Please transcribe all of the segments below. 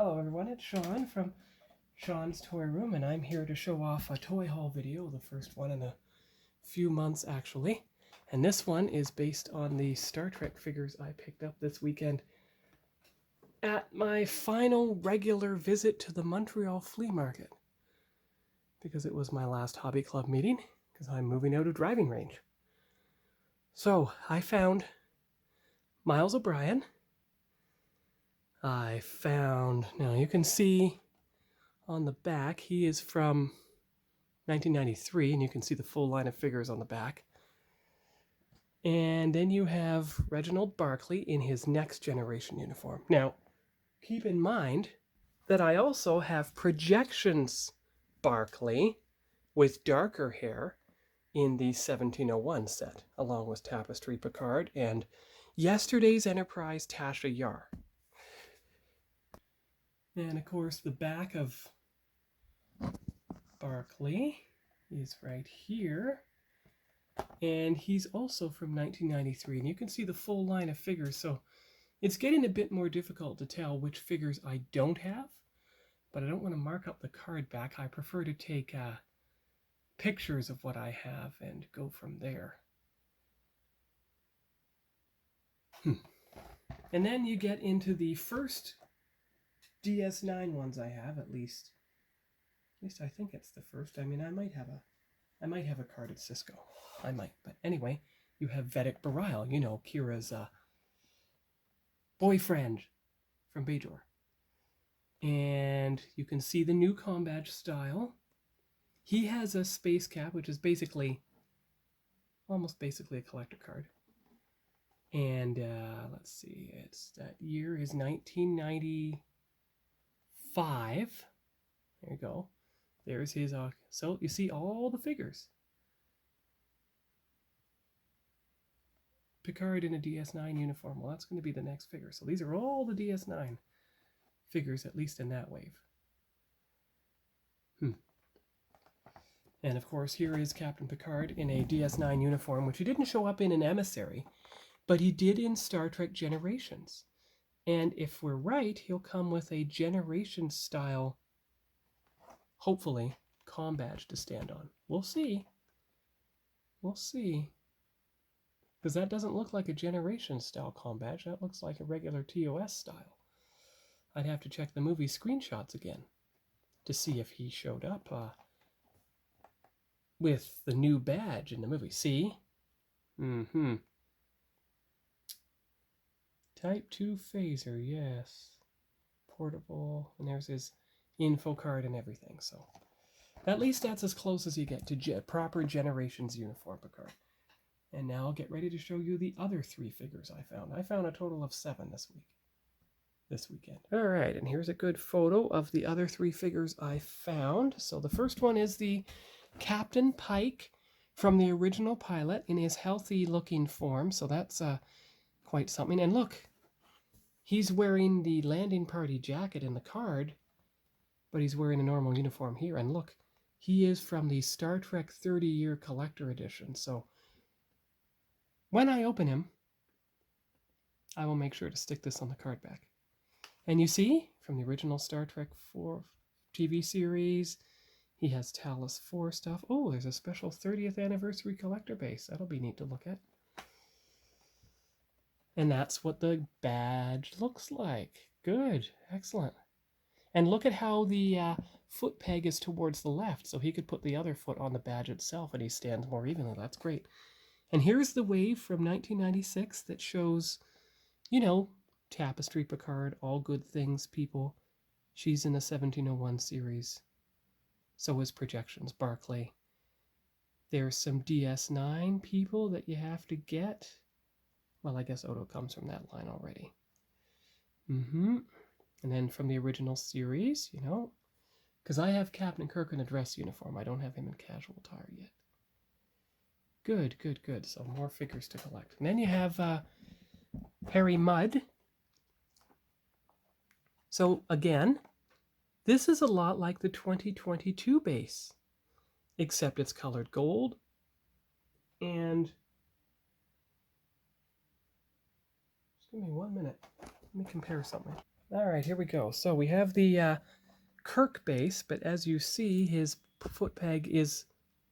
Hello everyone, it's Sean from Sean's Toy Room, and I'm here to show off a toy haul video, the first one in a few months actually. And this one is based on the Star Trek figures I picked up this weekend at my final regular visit to the Montreal Flea Market, because it was my last hobby club meeting, because I'm moving out of driving range. So I found Miles O'Brien. I found, now you can see on the back, he is from 1993, and you can see the full line of figures on the back. And then you have Reginald Barclay in his Next Generation uniform. Now, keep in mind that I also have Projections Barclay with darker hair in the 1701 set, along with Tapestry Picard and yesterday's Enterprise Tasha Yar. And of course, the back of Barclay is right here. And he's also from 1993. And you can see the full line of figures. So it's getting a bit more difficult to tell which figures I don't have. But I don't want to mark up the card back. I prefer to take pictures of what I have and go from there. And then you get into the first DS9 ones I have, at least. At least I think it's the first. I mean, I might have a card at Cisco. I might. But anyway, you have Vedic Barile, you know, Kira's boyfriend from Bajor. And you can see the new Combadge style. He has a space cap, which is basically, almost basically a collector card. And let's see, that year is 1995. There you go. There's his, so you see all the figures. Picard in a DS9 uniform. Well, that's going to be the next figure. So these are all the DS9 figures, at least in that wave. And of course, here is Captain Picard in a DS9 uniform, which he didn't show up in an Emissary, but he did in Star Trek Generations. And if we're right, he'll come with a Generation style, hopefully, Combadge to stand on. We'll see. We'll see. Because that doesn't look like a Generation style Combadge. That looks like a regular TOS style. I'd have to check the movie screenshots again to see if he showed up with the new badge in the movie. See? Type 2 phaser, yes. Portable, and there's his info card and everything. So at least that's as close as you get to proper Generations uniform Picard. And now I'll get ready to show you the other 3 figures I found. I found a total of 7 this weekend. All right, and here's a good photo of the other 3 figures I found. So the first one is the Captain Pike from the original pilot in his healthy looking form. So that's quite something. And look, he's wearing the landing party jacket in the card, but he's wearing a normal uniform here. And look, he is from the Star Trek 30-year collector edition. So when I open him, I will make sure to stick this on the card back. And you see, from the original Star Trek 4 TV series, he has Talos 4 stuff. Oh, there's a special 30th anniversary collector base. That'll be neat to look at. And that's what the badge looks like. Good, excellent. And look at how the foot peg is towards the left, so he could put the other foot on the badge itself and he stands more evenly. That's great. And here's the wave from 1996 that shows, you know, Tapestry Picard, all good things, people. She's in the 1701 series. So is Projections Barclay. There's some DS9 people that you have to get. Well, I guess Odo comes from that line already. And then from the original series, you know, because I have Captain Kirk in a dress uniform. I don't have him in casual attire yet. Good, good, good. So more figures to collect. And then you have Harry Mudd. So again, this is a lot like the 2022 base, except it's colored gold. And just give me 1 minute. Let me compare something. All right, here we go. So we have the Kirk base, but as you see, his foot peg is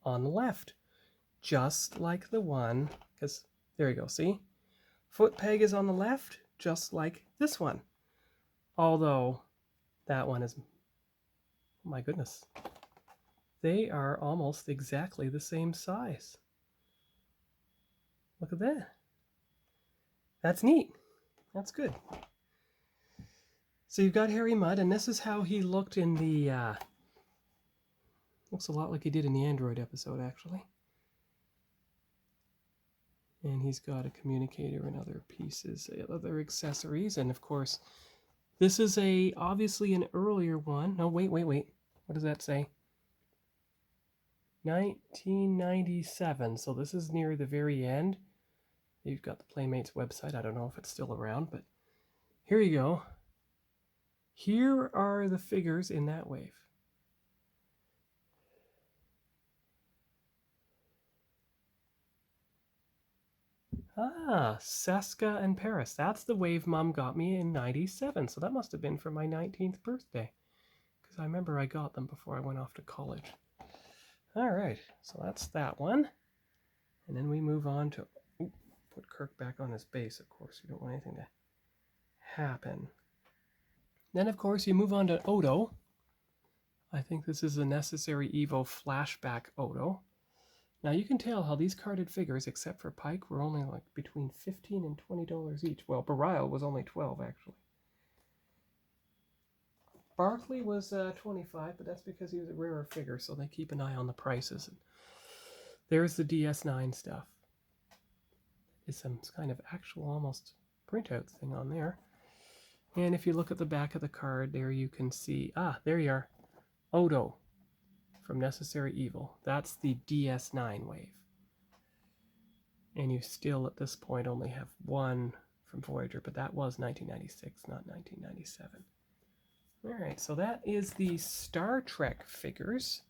on the left, just like the one, because there you go, see? Foot peg is on the left, just like this one. Although that one is, oh my goodness, they are almost exactly the same size. Look at that. That's neat. That's good. So you've got Harry Mudd, and this is how he looked in the, looks a lot like he did in the Android episode, actually. And he's got a communicator and other pieces, other accessories, and of course, this is obviously an earlier one. No, wait. What does that say? 1997, so this is near the very end. You've got the Playmates website. I don't know if it's still around, but here you go. Here are the figures in that wave. Ah, Seska and Paris. That's the wave Mom got me in 97, so that must have been for my 19th birthday, because I remember I got them before I went off to college. All right, so that's that one. And then we move on to, put Kirk back on his base, of course. You don't want anything to happen. Then, of course, you move on to Odo. I think this is a Necessary Evo flashback Odo. Now, you can tell how these carded figures, except for Pike, were only like between $15 and $20 each. Well, Barrhaven was only $12, actually. Barkley was $25, but that's because he was a rarer figure, so they keep an eye on the prices. And there's the DS9 stuff. It's some kind of actual almost printout thing on there. And if you look at the back of the card, there you can see, there you are, Odo from Necessary Evil. That's the DS9 wave. And you still, at this point, only have one from Voyager, but that was 1996, not 1997. All right, so that is the Star Trek figures.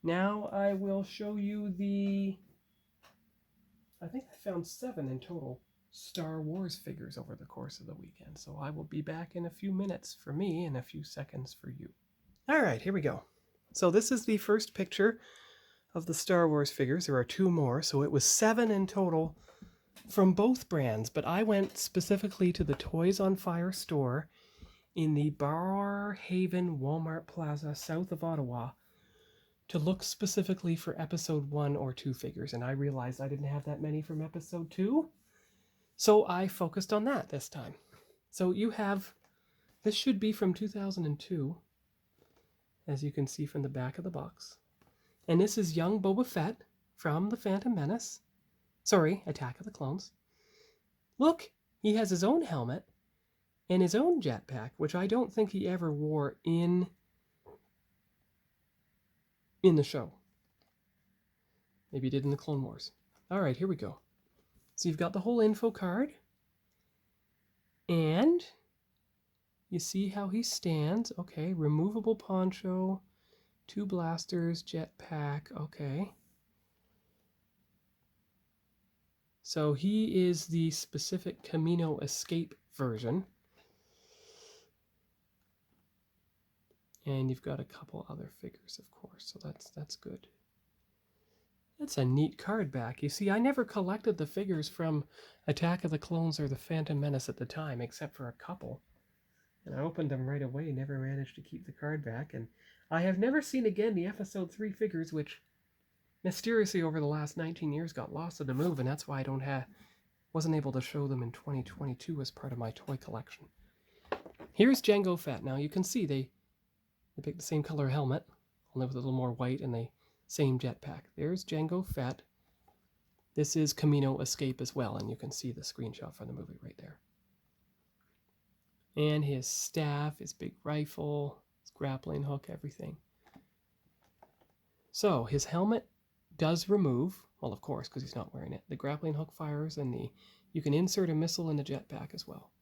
Now I will show you I think I found 7 in total Star Wars figures over the course of the weekend. So I will be back in a few minutes for me and a few seconds for you. All right, here we go. So this is the first picture of the Star Wars figures. There are 2 more, so it was 7 in total from both brands, but I went specifically to the Toys on Fire store in the Barrhaven Walmart Plaza south of Ottawa to look specifically for episode 1 or 2 figures, and I realized I didn't have that many from episode 2, so I focused on that this time. So you have, this should be from 2002, as you can see from the back of the box. And this is young Boba Fett from The Phantom Menace. Sorry, Attack of the Clones. Look, he has his own helmet and his own jetpack, which I don't think he ever wore in the show. Maybe he did in the Clone Wars. All right, here we go. So you've got the whole info card. And you see how he stands. Okay, removable poncho, 2 blasters, jetpack. Okay. So he is the specific Camino Escape version. And you've got a couple other figures, of course, so that's good. That's a neat card back. You see, I never collected the figures from Attack of the Clones or The Phantom Menace at the time, except for a couple. And I opened them right away, never managed to keep the card back. And I have never seen again the Episode 3 figures, which mysteriously over the last 19 years got lost in the move, and that's why I wasn't able to show them in 2022 as part of my toy collection. Here's Jango Fett. Now you can see they picked the same color helmet, only with a little more white, and the same jetpack. There's Jango Fett. This is Camino Escape as well, and you can see the screenshot from the movie right there. And his staff, his big rifle, his grappling hook, everything. So his helmet does remove, well, of course, because he's not wearing it. The grappling hook fires, and you can insert a missile in the jetpack as well.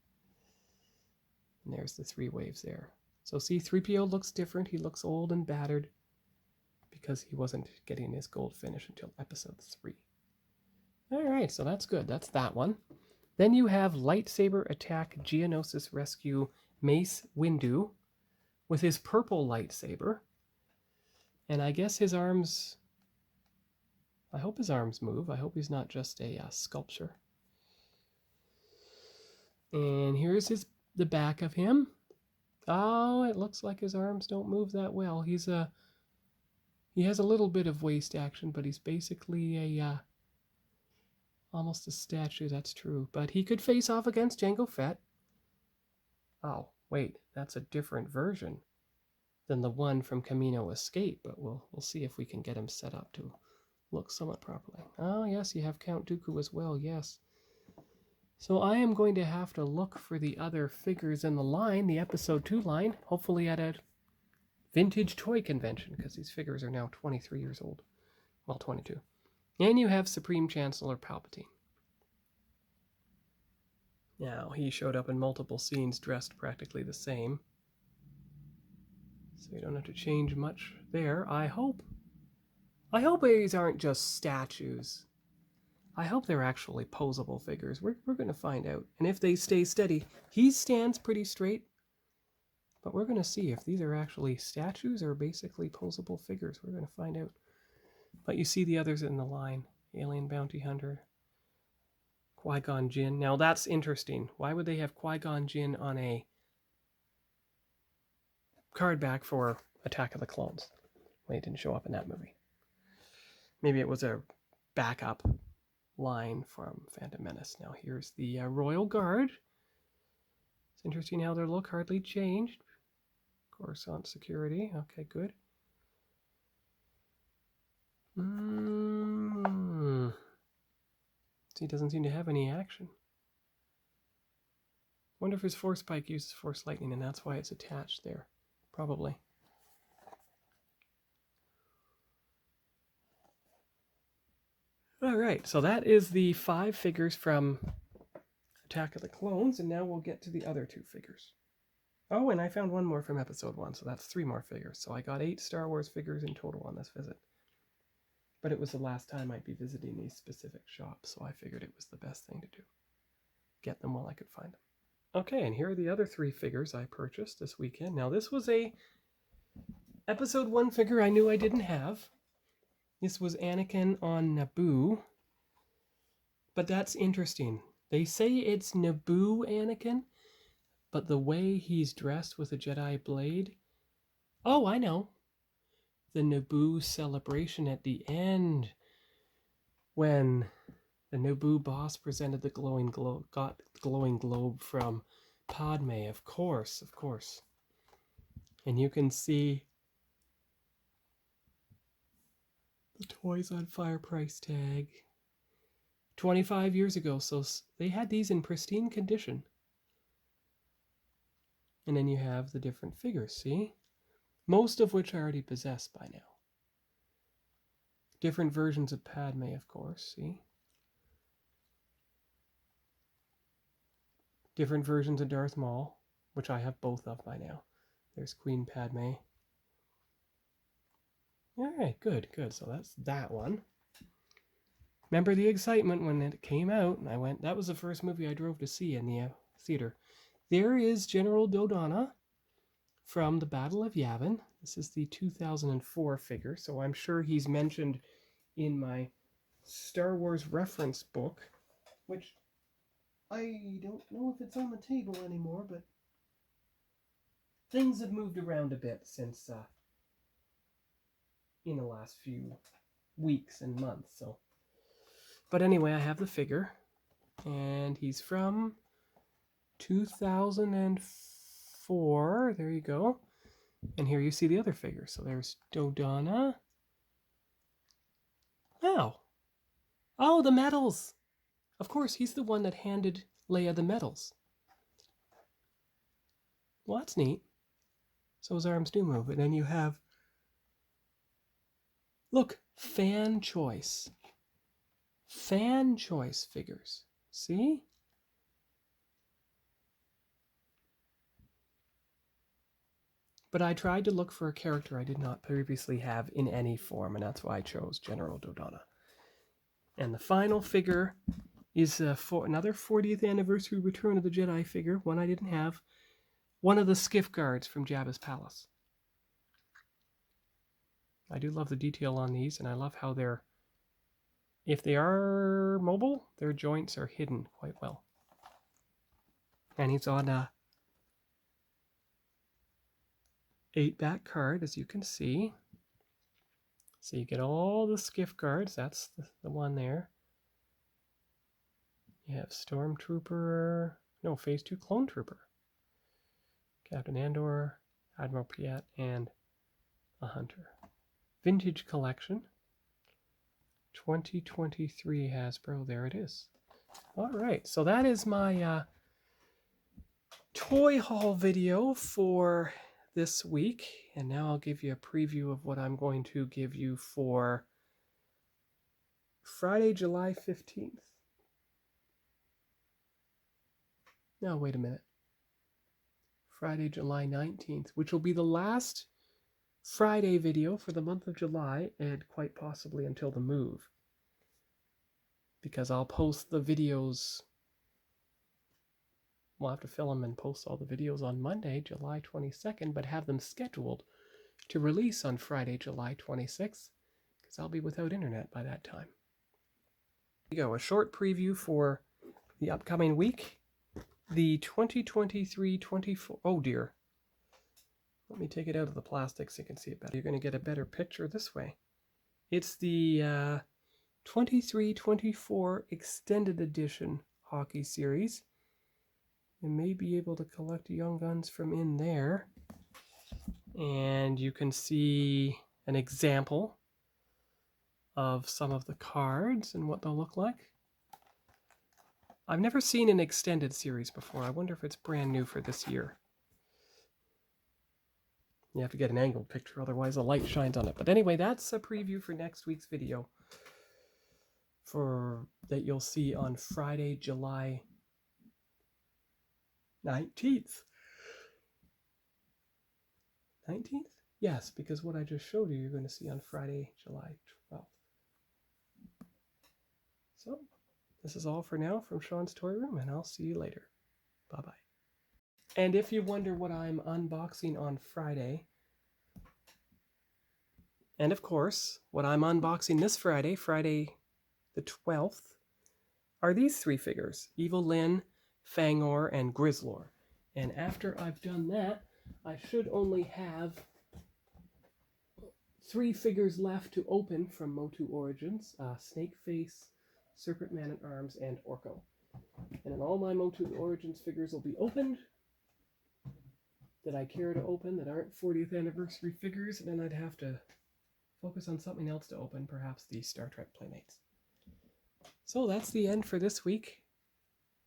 And there's the 3 waves there. So see, 3PO looks different. He looks old and battered because he wasn't getting his gold finish until episode 3. All right, so that's good. That's that one. Then you have Lightsaber Attack Geonosis Rescue Mace Windu with his purple lightsaber. And I guess his arms... I hope his arms move. I hope he's not just a sculpture. And here's the back of him. Oh, it looks like his arms don't move that well. He has a little bit of waist action, but he's basically a almost a statue. That's true. But he could face off against Jango Fett. Oh, wait, that's a different version than the one from Camino Escape. But we'll see if we can get him set up to look somewhat properly. Oh, yes, you have Count Dooku as well. Yes. So I am going to have to look for the other figures in the line, the Episode 2 line, hopefully at a vintage toy convention, because these figures are now 23 years old. Well, 22. And you have Supreme Chancellor Palpatine. Now, he showed up in multiple scenes dressed practically the same. So you don't have to change much there, I hope. I hope these aren't just statues. I hope they're actually posable figures. We're going to find out. And if they stay steady, he stands pretty straight. But we're going to see if these are actually statues or basically posable figures. We're going to find out. But you see the others in the line. Alien Bounty Hunter. Qui-Gon Jinn. Now that's interesting. Why would they have Qui-Gon Jinn on a card back for Attack of the Clones? Well, he didn't show up in that movie. Maybe it was a backup line from Phantom Menace. Now here's the Royal Guard. It's interesting how their look hardly changed. Coruscant security. Okay, good. So he doesn't seem to have any action. Wonder if his Force Spike uses Force Lightning and that's why it's attached there. Probably. Alright, so that is the 5 figures from Attack of the Clones, and now we'll get to the other 2 figures. Oh, and I found one more from Episode 1, so that's 3 more figures. So I got 8 Star Wars figures in total on this visit. But it was the last time I'd be visiting these specific shops, so I figured it was the best thing to do. Get them while I could find them. Okay, and here are the other 3 figures I purchased this weekend. Now, this was a Episode 1 figure I knew I didn't have. This was Anakin on Naboo. But that's interesting. They say it's Naboo Anakin, but the way he's dressed with a Jedi blade... Oh, I know. The Naboo celebration at the end, when the Naboo boss presented the glowing globe from Padme. Of course, of course. And you can see the Toys on Fire price tag. 25 years ago, so they had these in pristine condition. And then you have the different figures, see? Most of which I already possess by now. Different versions of Padme, of course, see? Different versions of Darth Maul, which I have both of by now. There's Queen Padme. Alright, good, good. So that's that one. Remember the excitement when it came out, and I went, that was the first movie I drove to see in the theater. There is General Dodonna from the Battle of Yavin. This is the 2004 figure, so I'm sure he's mentioned in my Star Wars reference book, which I don't know if it's on the table anymore, but things have moved around a bit since in the last few weeks and months, so. But anyway, I have the figure, and he's from 2004. There you go. And here you see the other figure. So there's Dodonna. Oh. Oh, the medals. Of course, he's the one that handed Leia the medals. Well, that's neat. So his arms do move. And then you have, look, fan choice. Fan choice figures. See? But I tried to look for a character I did not previously have in any form, and that's why I chose General Dodonna. And the final figure is for another 40th anniversary Return of the Jedi figure, one I didn't have. one of the skiff guards from Jabba's palace. I do love the detail on these, and I love how they're, if they are mobile, their joints are hidden quite well. And he's on a 8-back card, as you can see. So you get all the skiff guards. That's the one there. You have Stormtrooper, no, Phase 2 Clone Trooper, Captain Andor, Admiral Piet, and a Hunter. Vintage Collection, 2023 Hasbro. There it is. All right, so that is my toy haul video for this week. And now I'll give you a preview of what I'm going to give you for Friday, July 15th. No, wait a minute. Friday, July 19th, which will be the last Friday video for the month of July, and quite possibly until the move. Because I'll post the videos, we'll have to film and post all the videos on Monday, July 22nd, but have them scheduled to release on Friday, July 26th, because I'll be without internet by that time. Here you go, a short preview for the upcoming week. The 2023-24, oh dear. Let me take it out of the plastic so you can see it better. You're going to get a better picture this way. It's the 23-24 Extended Edition Hockey Series. You may be able to collect Young Guns from in there. And you can see an example of some of the cards and what they'll look like. I've never seen an extended series before. I wonder if it's brand new for this year. You have to get an angled picture, otherwise the light shines on it. But anyway, that's a preview for next week's video that you'll see on Friday, July 19th. 19th? Yes, because what I just showed you, you're going to see on Friday, July 12th. So, this is all for now from Sean's Toy Room, and I'll see you later. Bye-bye. And if you wonder what I'm unboxing on Friday, and of course, what I'm unboxing this Friday, Friday the 12th, are these 3 figures, Evil Lyn, Fangor, and Grizzlor. And after I've done that, I should only have 3 figures left to open from Motu Origins, Snakeface, Serpent Man-at-Arms, and Orko. And then all my Motu Origins figures will be opened that I care to open that aren't 40th anniversary figures, and then I'd have to focus on something else to open, perhaps the Star Trek Playmates. So that's the end for this week,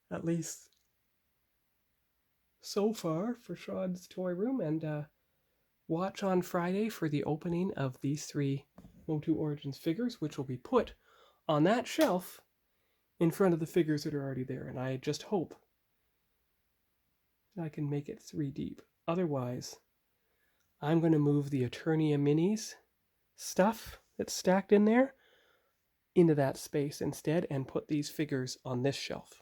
at least so far for Sean's Toy Room, and watch on Friday for the opening of these 3 Motu Origins figures, which will be put on that shelf in front of the figures that are already there, and I just hope I can make it 3 deep. Otherwise, I'm going to move the Eternia Minis stuff that's stacked in there into that space instead and put these figures on this shelf.